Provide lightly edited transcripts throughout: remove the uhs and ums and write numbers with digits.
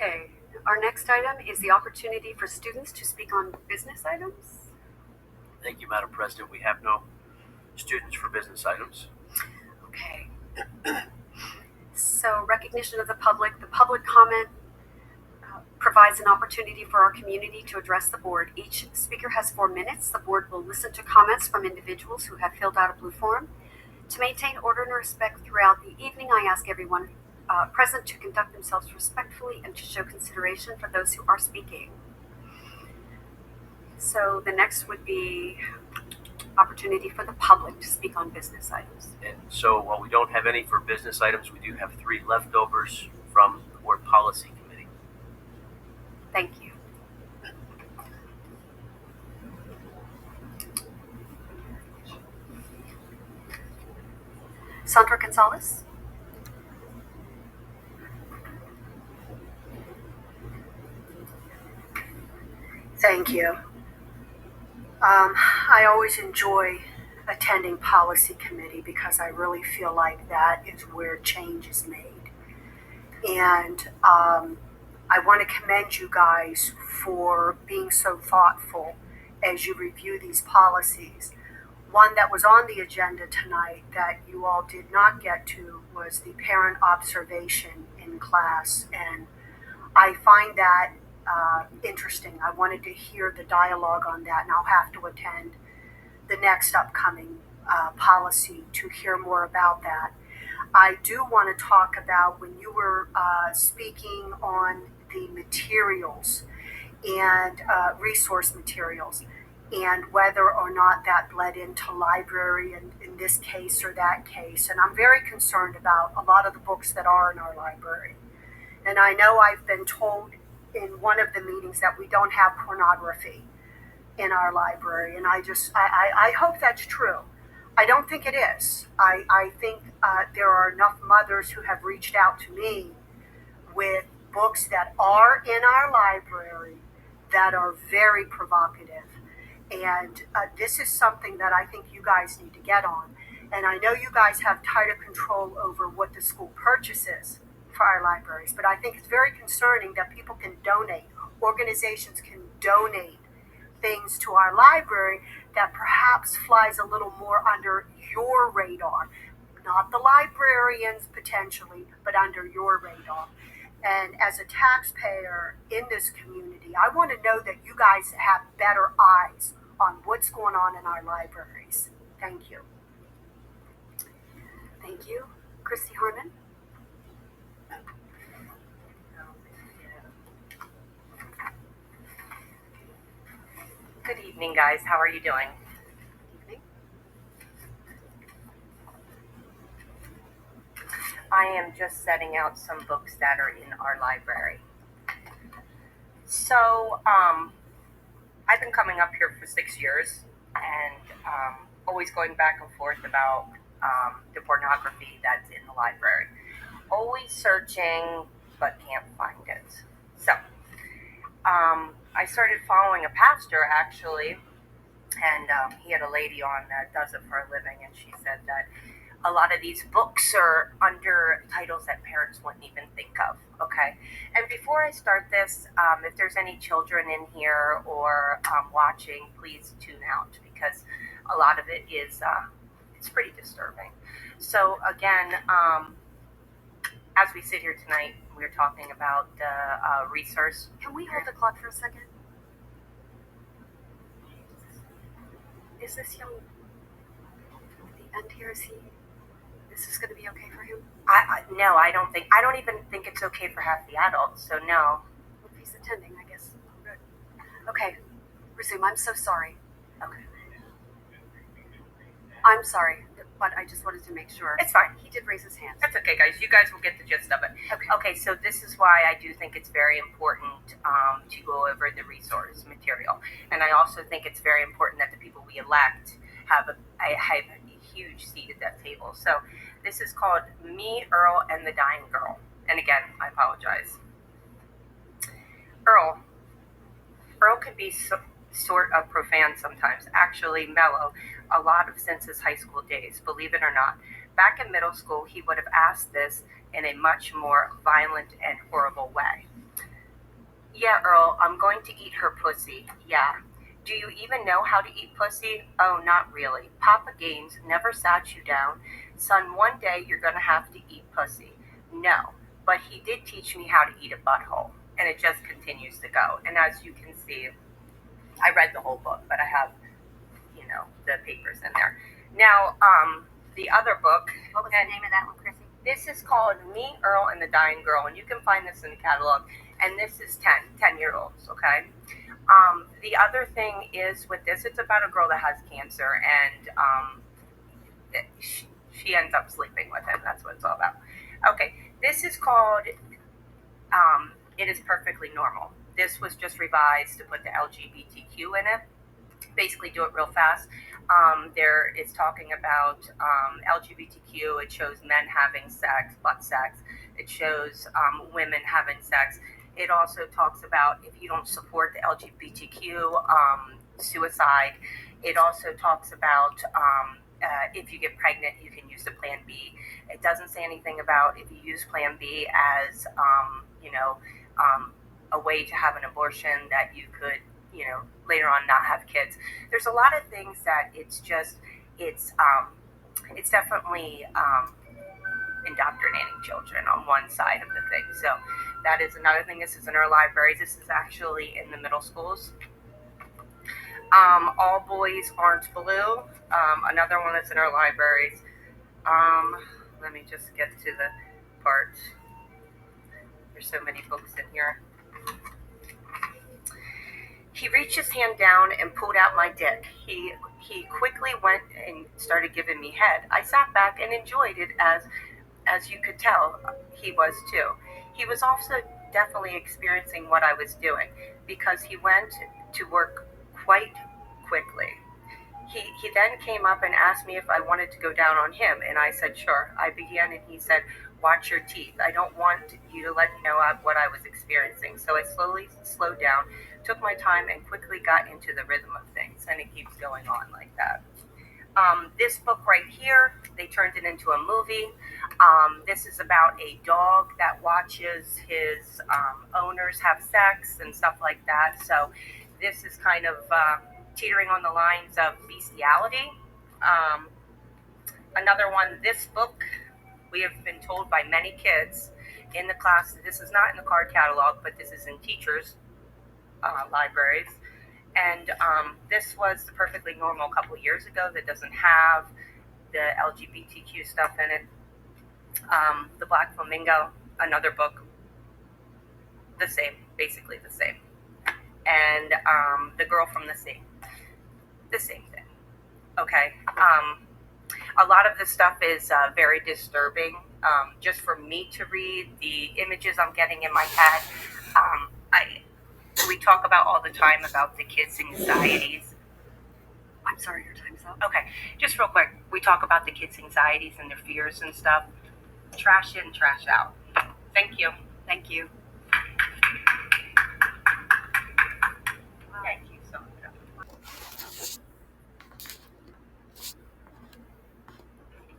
Okay, our next item is the opportunity for students to speak on business items. Thank you, Madam President. We have no students for business items. Okay. So recognition of the public comment provides an opportunity for our community to address the board. Each speaker has 4 minutes. The board will listen to comments from individuals who have filled out a blue form. To maintain order and respect throughout the evening, I ask everyone present to conduct themselves respectfully and to show consideration for those who are speaking. So the next would be opportunity for the public to speak on business items. And so while we don't have any for business items, we do have 3 leftovers from the Board Policy Committee. Thank you. Sandra Gonzalez. Thank you. I always enjoy attending policy committee because I really feel like that is where change is made. And I want to commend you guys for being so thoughtful as you review these policies. One that was on the agenda tonight that you all did not get to was the parent observation in class. And I find that interesting. I wanted to hear the dialogue on that, and I'll have to attend the next upcoming policy to hear more about that. I do want to talk about when you were speaking on the materials and resource materials and whether or not that bled into library in this case or that case. And I'm very concerned about a lot of the books that are in our library. And I know I've been told in one of the meetings that we don't have pornography in our library, and I hope that's true. I don't think it is. I think there are enough mothers who have reached out to me with books that are in our library that are very provocative. And this is something that I think you guys need to get on. And I know you guys have tighter control over what the school purchases for our libraries, but I think it's very concerning that people can donate, organizations can donate things to our library that perhaps flies a little more under your radar, not the librarians potentially, but under your radar. And as a taxpayer in this community, I want to know that you guys have better eyes on what's going on in our libraries. Thank you. Thank you. Christy Harmon. Good evening, guys. How are you doing? Evening. I am just setting out some books that are in our library. So, I've been coming up here for 6 years and always going back and forth about the pornography that's in the library. Always searching, but can't find it. So, I started following a pastor actually, and he had a lady on that does it for a living, and she said that a lot of these books are under titles that parents wouldn't even think of. Okay, and before I start this, if there's any children in here or watching, please tune out because a lot of it is it's pretty disturbing. So again, as we sit here tonight, we're talking about resource. Can we hold the clock for a second? Is this young at the end here? Is this going to be okay for him? No, I don't even think it's okay for half the adults. So no. If he's attending, I guess. Good. Okay, resume. I'm so sorry. Okay. I'm sorry, but I just wanted to make sure. It's fine. He did raise his hand. That's okay, guys. You guys will get the gist of it. Okay, so this is why I do think it's very important to go over the resource material. And I also think it's very important that the people we elect have a huge seat at that table. So this is called Me, Earl, and the Dying Girl. And again, I apologize. Earl can be sort of profane sometimes, actually mellow, a lot of since his high school days, believe it or not. Back in middle school, he would have asked this in a much more violent and horrible way. Yeah, Earl, I'm going to eat her pussy. Yeah. Do you even know how to eat pussy? Oh, not really. Papa Gaines never sat you down. Son, one day you're going to have to eat pussy. No, but he did teach me how to eat a butthole. And it just continues to go. And as you can see, I read the whole book, but I have, the papers in there. Now, the other book. What was the name of that one, Chrissy? This is called Me, Earl, and the Dying Girl, and you can find this in the catalog. And this is 10-year-olds, okay? The other thing is with this, it's about a girl that has cancer, and she ends up sleeping with him. That's what it's all about. Okay, this is called It Is Perfectly Normal. This was just revised to put the LGBTQ in it. Basically, do it real fast. There is talking about LGBTQ. It shows men having sex, butt sex. It shows women having sex. It also talks about if you don't support the LGBTQ, suicide. It also talks about if you get pregnant, you can use the Plan B. It doesn't say anything about if you use Plan B as, a way to have an abortion that you could, later on not have kids. There's a lot of things that it's definitely indoctrinating children on one side of the thing. So that is another thing. This is in our libraries. This is actually in the middle schools. All Boys Aren't Blue. Another one that's in our libraries. Let me just get to the part. There's so many books in here. He reached his hand down and pulled out my dick. He quickly went and started giving me head. I sat back and enjoyed it as you could tell, he was too. He was also definitely experiencing what I was doing because he went to work quite quickly. He then came up and asked me if I wanted to go down on him, and I said sure. I began, and he said, "Watch your teeth. I don't want you to let me know what I was experiencing." So I slowly slowed down, took my time, and quickly got into the rhythm of things, and it keeps going on like that. This book right here, they turned it into a movie. This is about a dog that watches his owners have sex and stuff like that. So this is kind of teetering on the lines of bestiality. Another one, this book, we have been told by many kids in the class, this is not in the card catalog, but this is in teachers' libraries. And this was the Perfectly Normal a couple years ago that doesn't have the LGBTQ stuff in it. The Black Flamingo, another book, the same, basically the same. And The Girl from the Sea, the same thing. Okay. A lot of this stuff is very disturbing. Just for me to read, the images I'm getting in my head, we talk about all the time about the kids' anxieties. I'm sorry, your time's up. Okay, just real quick, we talk about the kids' anxieties and their fears and stuff. Trash in, trash out. Thank you. Thank you. Thank you so much.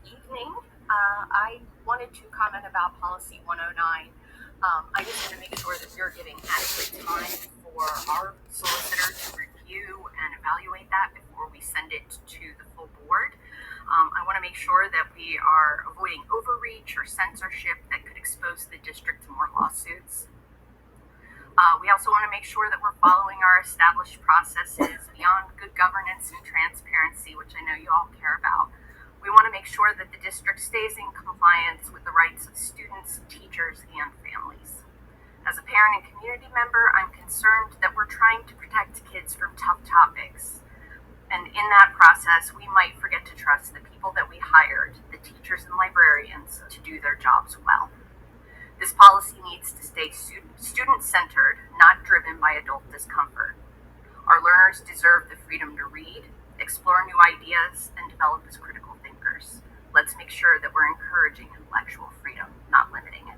Evening. I wanted to comment about Policy 109. I just want to make sure that you're giving adequate time for our solicitor to review and evaluate that before we send it to the full board. I want to make sure that we are avoiding overreach or censorship that could expose the district to more lawsuits. We also want to make sure that we're following our established processes beyond good governance and transparency, which I know you all care about. We want to make sure that the district stays in compliance with the rights of students, teachers, and families. As a parent and community member, I'm concerned that we're trying to protect kids from tough topics. And in that process, we might forget to trust the people that we hired, the teachers and librarians, to do their jobs well. This policy needs to stay student-centered, not driven by adult discomfort. Our learners deserve the freedom to read, explore new ideas, and develop as critical thinkers. Let's make sure that we're encouraging intellectual freedom, not limiting it.